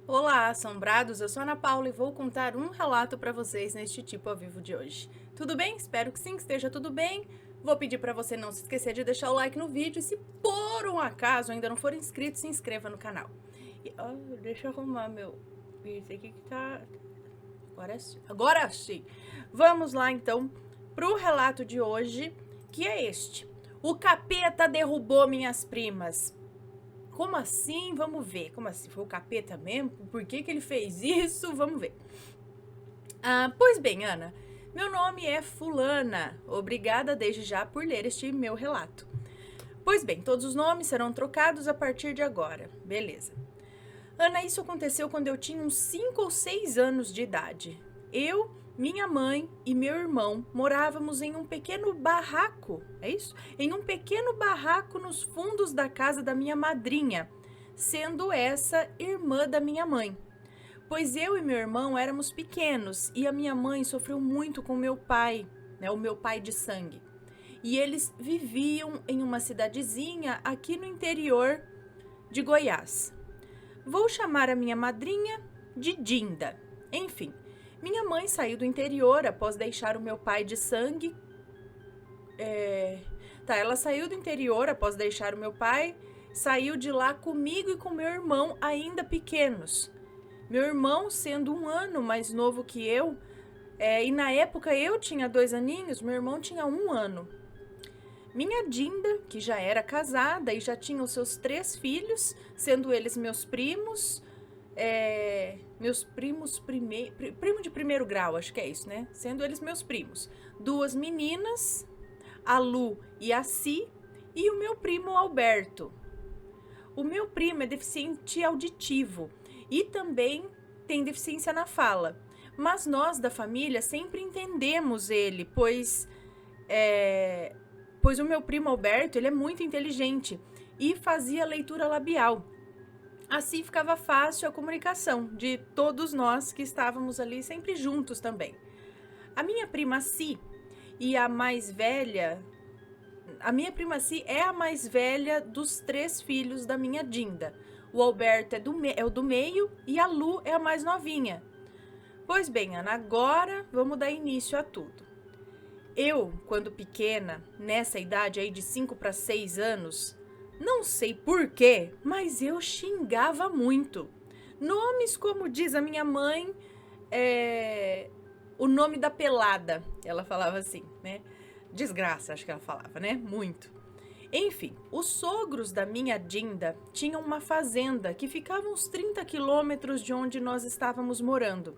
Olá, assombrados! Eu sou a Ana Paula e vou contar um relato para vocês neste Tipo ao Vivo de hoje. Tudo bem? Espero que sim, que esteja tudo bem. Vou pedir para você não se esquecer de deixar o like no vídeo e se por um acaso ainda não for inscrito, se inscreva no canal. Deixa eu arrumar meu... Esse aqui que tá... Agora sim! Vamos lá então pro relato de hoje, que é este. O capeta derrubou minhas primas. Como assim? Vamos ver. Como assim? Foi o capeta mesmo? Por que ele fez isso? Vamos ver. Pois bem, Ana, meu nome é Fulana. Obrigada desde já por ler este meu relato. Pois bem, todos os nomes serão trocados a partir de agora. Beleza. Ana, isso aconteceu quando eu tinha uns 5 ou 6 anos de idade. Eu, minha mãe e meu irmão morávamos em um pequeno barraco, é isso? Em um pequeno barraco nos fundos da casa da minha madrinha, sendo essa irmã da minha mãe. Pois eu e meu irmão éramos pequenos e a minha mãe sofreu muito com meu pai, né, o meu pai de sangue. E eles viviam em uma cidadezinha aqui no interior de Goiás. Vou chamar a minha madrinha de Dinda. Enfim, minha mãe saiu do interior após deixar o meu pai de sangue. Ela saiu do interior após deixar o meu pai, saiu de lá comigo e com meu irmão ainda pequenos. Meu irmão sendo 1 ano mais novo que eu, e na época eu tinha 2 aninhos, meu irmão tinha 1 ano. Minha Dinda, que já era casada e já tinha os seus 3 filhos, sendo eles meus primos, primo de primeiro grau, acho que é isso, né? Sendo eles meus primos. 2 meninas, a Lu e a Si, e o meu primo Alberto. O meu primo é deficiente auditivo e também tem deficiência na fala, mas nós da família sempre entendemos ele, pois o meu primo Alberto, ele é muito inteligente e fazia leitura labial. Assim ficava fácil a comunicação de todos nós que estávamos ali sempre juntos também. A minha prima Si e a mais velha... A minha prima Si é a mais velha dos 3 filhos da minha Dinda. O Alberto é o do meio e a Lu é a mais novinha. Pois bem, Ana, agora vamos dar início a tudo. Eu, quando pequena, nessa idade aí de 5 para 6 anos, não sei porquê, mas eu xingava muito. Nomes como diz a minha mãe, o nome da pelada, ela falava assim, né? Desgraça, acho que ela falava, né? Muito. Enfim, os sogros da minha Dinda tinham uma fazenda que ficava uns 30 quilômetros de onde nós estávamos morando.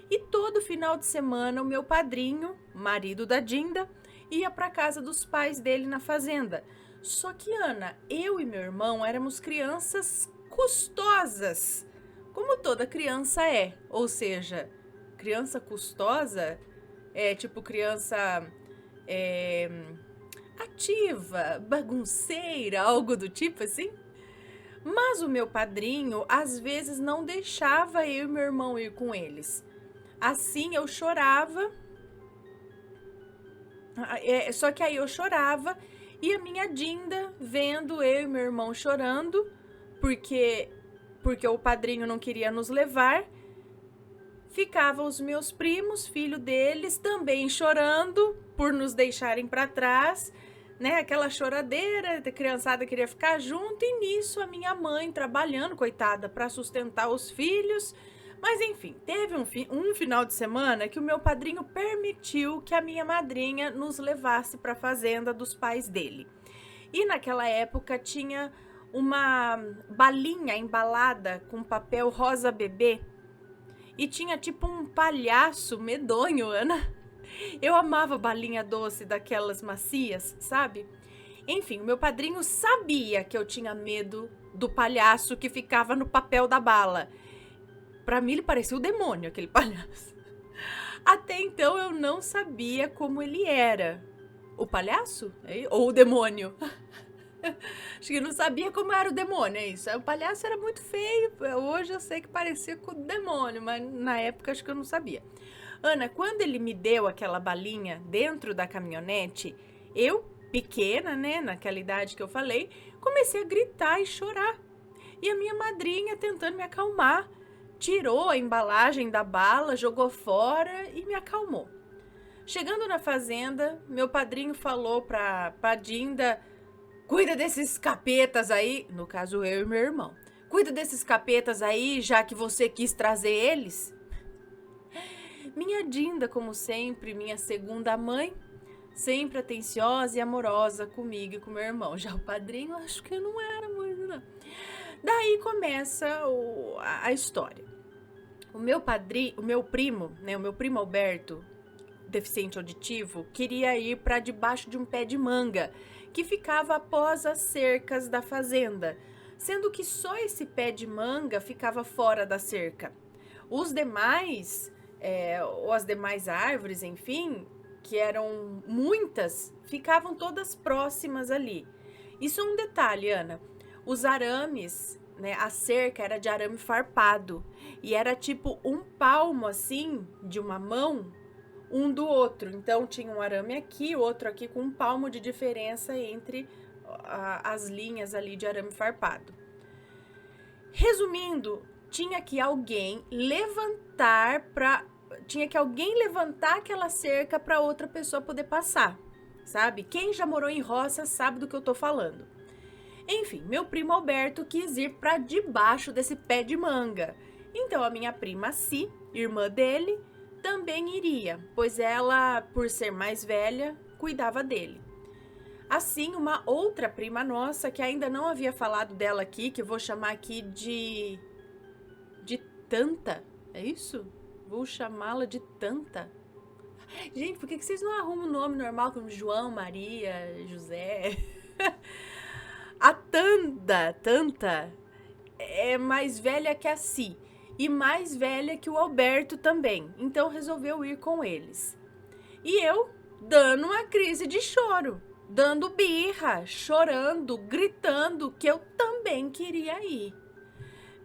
E todo final de semana o meu padrinho, marido da Dinda, ia para casa dos pais dele na fazenda. Só que, Ana, eu e meu irmão éramos crianças custosas, como toda criança é. Ou seja, criança custosa é tipo criança ativa, bagunceira, algo do tipo assim. Mas o meu padrinho às vezes não deixava eu e meu irmão ir com eles. Assim eu chorava, só que aí eu chorava e a minha Dinda, vendo eu e meu irmão chorando, porque o padrinho não queria nos levar, ficavam os meus primos, filho deles, também chorando por nos deixarem para trás, né? Aquela choradeira, a criançada queria ficar junto e nisso a minha mãe trabalhando, coitada, para sustentar os filhos. Mas enfim, teve um final de semana que o meu padrinho permitiu que a minha madrinha nos levasse para a fazenda dos pais dele. E naquela época tinha uma balinha embalada com papel rosa bebê e tinha tipo um palhaço medonho, Ana. Eu amava balinha doce daquelas macias, sabe? Enfim, o meu padrinho sabia que eu tinha medo do palhaço que ficava no papel da bala. Pra mim ele parecia o demônio, aquele palhaço. Até então eu não sabia como ele era. O palhaço? Ou o demônio? Acho que eu não sabia como era o demônio, é isso. O palhaço era muito feio. Hoje eu sei que parecia com o demônio, mas na época acho que eu não sabia. Ana, quando ele me deu aquela balinha dentro da caminhonete, eu, pequena, né, naquela idade que eu falei, comecei a gritar e chorar. E a minha madrinha tentando me acalmar. tirou a embalagem da bala, jogou fora e me acalmou. Chegando na fazenda, meu padrinho falou pra Dinda: cuida desses capetas aí, no caso eu e meu irmão. Cuida desses capetas aí, já que você quis trazer eles. Minha Dinda, como sempre, minha segunda mãe, sempre atenciosa e amorosa comigo e com meu irmão. Já o padrinho, acho que não era muito, não. Daí começa a história. O meu primo, né, o meu primo Alberto, deficiente auditivo, queria ir para debaixo de um pé de manga, que ficava após as cercas da fazenda, sendo que só esse pé de manga ficava fora da cerca. Os demais, ou as demais árvores, enfim, que eram muitas, ficavam todas próximas ali. Isso é um detalhe, Ana. Os arames, né, a cerca era de arame farpado e era tipo um palmo assim de uma mão um do outro. Então tinha um arame aqui, outro aqui com um palmo de diferença entre as linhas ali de arame farpado. Resumindo, tinha que alguém levantar aquela cerca para outra pessoa poder passar, sabe? Quem já morou em roça sabe do que eu tô falando. Enfim, meu primo Alberto quis ir para debaixo desse pé de manga. Então a minha prima Si, irmã dele, também iria, pois ela, por ser mais velha, cuidava dele. Assim, uma outra prima nossa, que ainda não havia falado dela aqui, que eu vou chamar aqui de Tanta, é isso? Vou chamá-la de Tanta. Gente, por que vocês não arrumam um nome normal como João, Maria, José? A Tanta é mais velha que a Si e mais velha que o Alberto também, então resolveu ir com eles. E eu dando uma crise de choro, dando birra, chorando, gritando que eu também queria ir.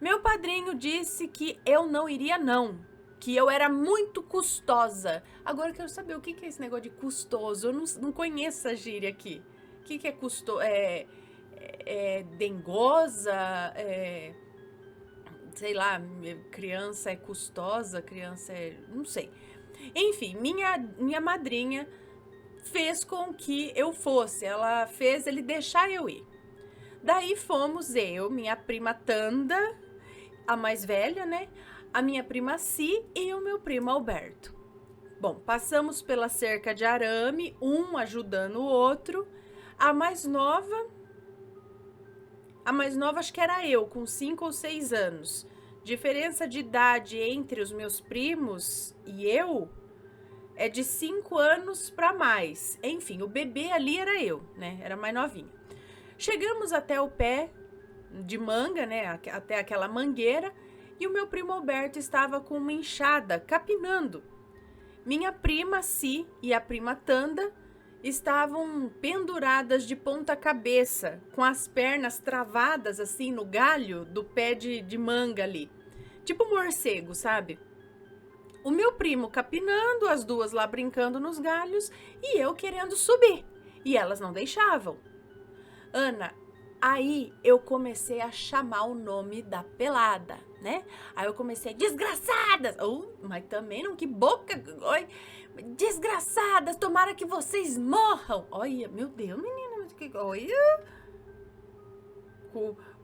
Meu padrinho disse que eu não iria não, que eu era muito custosa. Agora eu quero saber o que é esse negócio de custoso, eu não conheço essa gíria aqui. O que é custoso? Dengosa, sei lá, criança é custosa, criança é... não sei. Enfim, minha madrinha fez com que eu fosse, ela fez ele deixar eu ir. Daí fomos eu, minha prima Tanda, a mais velha, né? A minha prima Si e o meu primo Alberto. Bom, passamos pela cerca de arame, um ajudando o outro. A mais nova acho que era eu, com 5 ou 6 anos. Diferença de idade entre os meus primos e eu é de 5 anos para mais. Enfim, o bebê ali era eu, né? Era mais novinha. Chegamos até o pé de manga, né? Até aquela mangueira. E o meu primo Alberto estava com uma enxada, capinando. Minha prima Si e a prima Tanda estavam penduradas de ponta cabeça, com as pernas travadas assim no galho do pé de manga ali. Tipo morcego, sabe? O meu primo capinando, as duas lá brincando nos galhos e eu querendo subir. E elas não deixavam. Ana, aí eu comecei a chamar o nome da pelada, né? Aí eu comecei, desgraçadas! Mas também não, que boca! Oi, desgraçadas, tomara que vocês morram! Olha, meu Deus, menina, olha!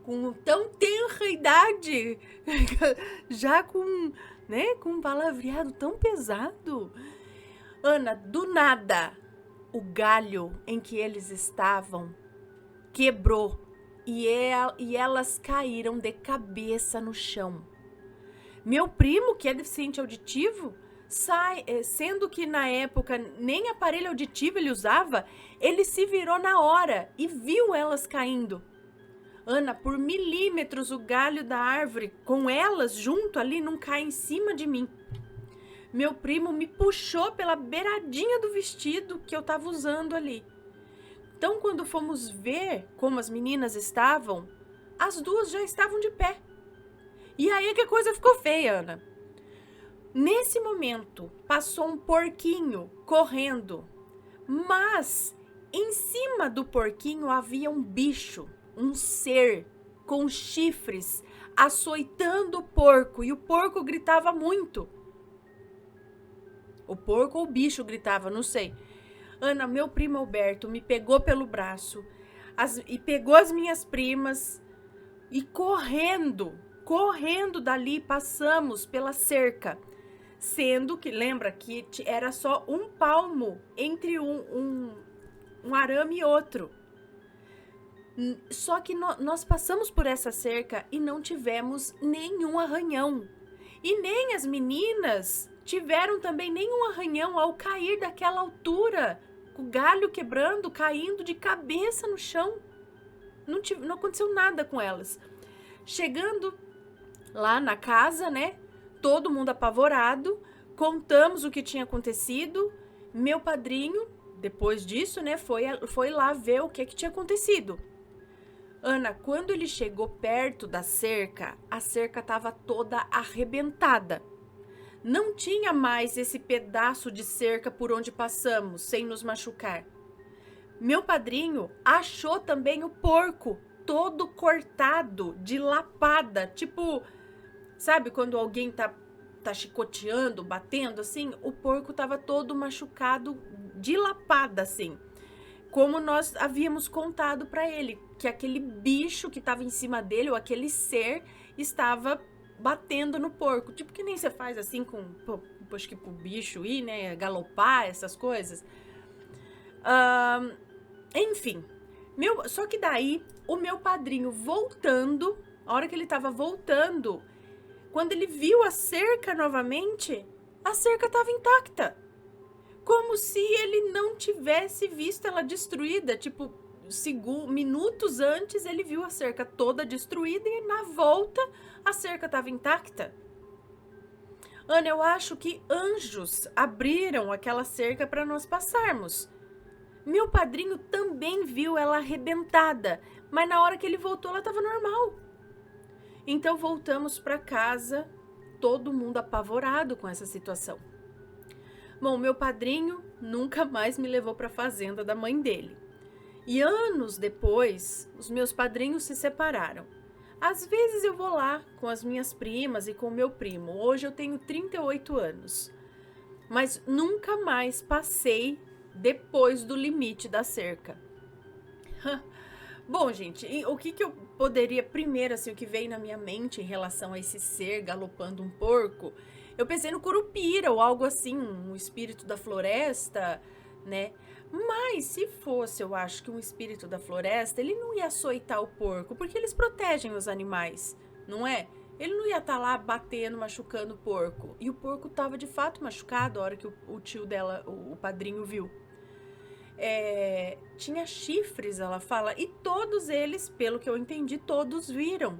Com tão tenra idade, já com, né, com um palavreado tão pesado. Ana, do nada, o galho em que eles estavam quebrou e elas caíram de cabeça no chão. Meu primo, que é deficiente auditivo, sendo que na época nem aparelho auditivo ele usava, ele se virou na hora e viu elas caindo. Ana, por milímetros o galho da árvore, com elas junto ali, não cai em cima de mim. Meu primo me puxou pela beiradinha do vestido que eu estava usando ali. Então, quando fomos ver como as meninas estavam, as duas já estavam de pé. E aí é que a coisa ficou feia, Ana. Nesse momento, passou um porquinho correndo, mas em cima do porquinho havia um bicho, um ser com chifres açoitando o porco, e o porco gritava muito. O porco ou o bicho gritava, não sei. Ana, meu primo Alberto, me pegou pelo braço e pegou as minhas primas e correndo dali, passamos pela cerca. Sendo que, lembra que era só um palmo entre um arame e outro. Só que nós passamos por essa cerca e não tivemos nenhum arranhão. E nem as meninas tiveram também nenhum arranhão ao cair daquela altura, com o galho quebrando, caindo de cabeça no chão. Não aconteceu nada com elas. Chegando lá na casa, né? Todo mundo apavorado, contamos o que tinha acontecido. Meu padrinho, depois disso, né, foi lá ver o que tinha acontecido. Ana, quando ele chegou perto da cerca, a cerca estava toda arrebentada. Não tinha mais esse pedaço de cerca por onde passamos, sem nos machucar. Meu padrinho achou também o porco todo cortado, de lapada, tipo, sabe quando alguém tá chicoteando, batendo assim? O porco tava todo machucado, de lapada assim. Como nós havíamos contado para ele, que aquele bicho que estava em cima dele, ou aquele ser, estava batendo no porco. Tipo que nem você faz assim com, acho que pro bicho ir, né, galopar, essas coisas. Enfim, só que daí, o meu padrinho voltando, a hora que ele estava voltando, quando ele viu a cerca novamente, a cerca estava intacta. Como se ele não tivesse visto ela destruída. Tipo, minutos antes ele viu a cerca toda destruída e na volta a cerca estava intacta. Ana, eu acho que anjos abriram aquela cerca para nós passarmos. Meu padrinho também viu ela arrebentada, mas na hora que ele voltou ela estava normal. Então voltamos para casa, todo mundo apavorado com essa situação. Bom, meu padrinho nunca mais me levou para a fazenda da mãe dele. E anos depois, os meus padrinhos se separaram. Às vezes eu vou lá com as minhas primas e com o meu primo. Hoje eu tenho 38 anos. Mas nunca mais passei depois do limite da cerca. Bom, gente, o que eu poderia primeiro, assim, o que veio na minha mente em relação a esse ser galopando um porco? Eu pensei no Curupira ou algo assim, um espírito da floresta, né? Mas se fosse, eu acho que um espírito da floresta, ele não ia açoitar o porco, porque eles protegem os animais, não é? Ele não ia estar lá batendo, machucando o porco. E o porco estava de fato machucado a hora que o tio dela, o padrinho, viu. Tinha chifres, ela fala, e todos eles, pelo que eu entendi, todos viram.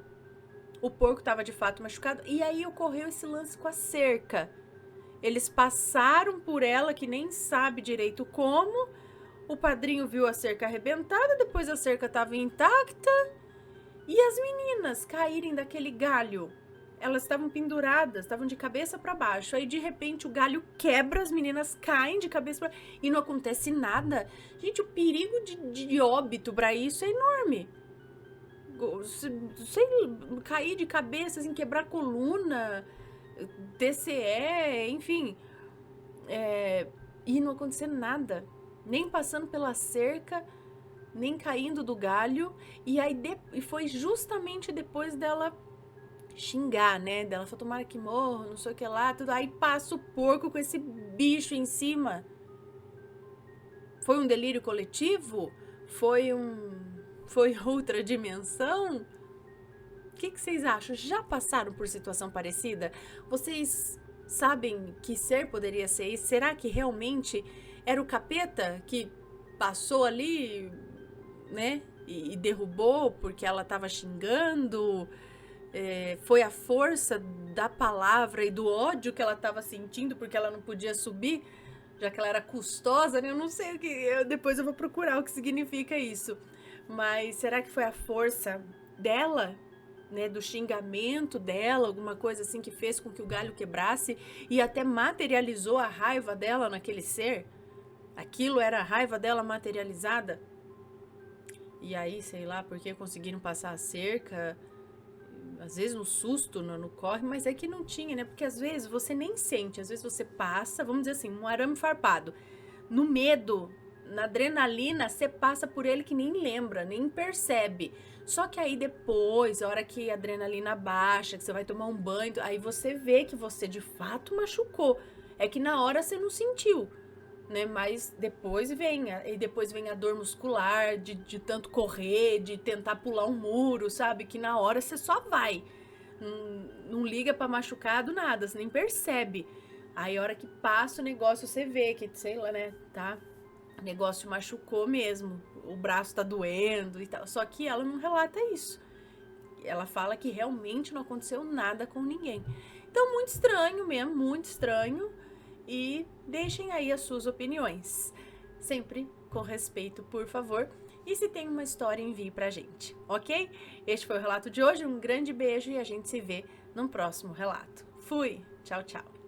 O porco estava de fato machucado. E aí ocorreu esse lance com a cerca. Eles passaram por ela, que nem sabe direito como. O padrinho viu a cerca arrebentada, depois a cerca estava intacta. E as meninas caírem daquele galho. Elas estavam penduradas, estavam de cabeça para baixo. Aí, de repente, o galho quebra, as meninas caem de cabeça para baixo. E não acontece nada. Gente, o perigo de óbito para isso é enorme. Sei, cair de cabeça, assim, quebrar coluna, TCE, enfim. E não acontecer nada. Nem passando pela cerca, nem caindo do galho. E aí foi justamente depois dela xingar, né? Dela falou, tomara que morra, não sei o que lá, tudo. Aí passa o porco com esse bicho em cima. Foi um delírio coletivo? Foi outra dimensão? O que vocês acham? Já passaram por situação parecida? Vocês sabem que ser poderia ser isso? Será que realmente era o capeta que passou ali, né? E derrubou porque ela estava xingando? Foi a força da palavra e do ódio que ela estava sentindo porque ela não podia subir, já que ela era custosa, né? Eu não sei o que. Depois eu vou procurar o que significa isso. Mas será que foi a força dela, né, do xingamento dela, alguma coisa assim que fez com que o galho quebrasse e até materializou a raiva dela naquele ser? Aquilo era a raiva dela materializada? E aí, sei lá, porque conseguiram passar a cerca, às vezes no susto, no corre, mas é que não tinha, né? Porque às vezes você nem sente, às vezes você passa, vamos dizer assim, um arame farpado. No medo, na adrenalina, você passa por ele que nem lembra, nem percebe. Só que aí depois, a hora que a adrenalina baixa, que você vai tomar um banho, aí você vê que você de fato machucou. É que na hora você não sentiu, né? Mas depois vem a dor muscular de tanto correr, de tentar pular um muro, sabe? Que na hora você só vai. Não liga pra machucado, nada, você nem percebe. Aí a hora que passa o negócio, você vê que, sei lá, né, tá? O negócio machucou mesmo, o braço tá doendo e tal. Só que ela não relata isso. Ela fala que realmente não aconteceu nada com ninguém. Então, muito estranho mesmo, muito estranho. E deixem aí as suas opiniões. Sempre com respeito, por favor. E se tem uma história, envie pra gente, ok? Este foi o relato de hoje. Um grande beijo e a gente se vê no próximo relato. Fui! Tchau, tchau!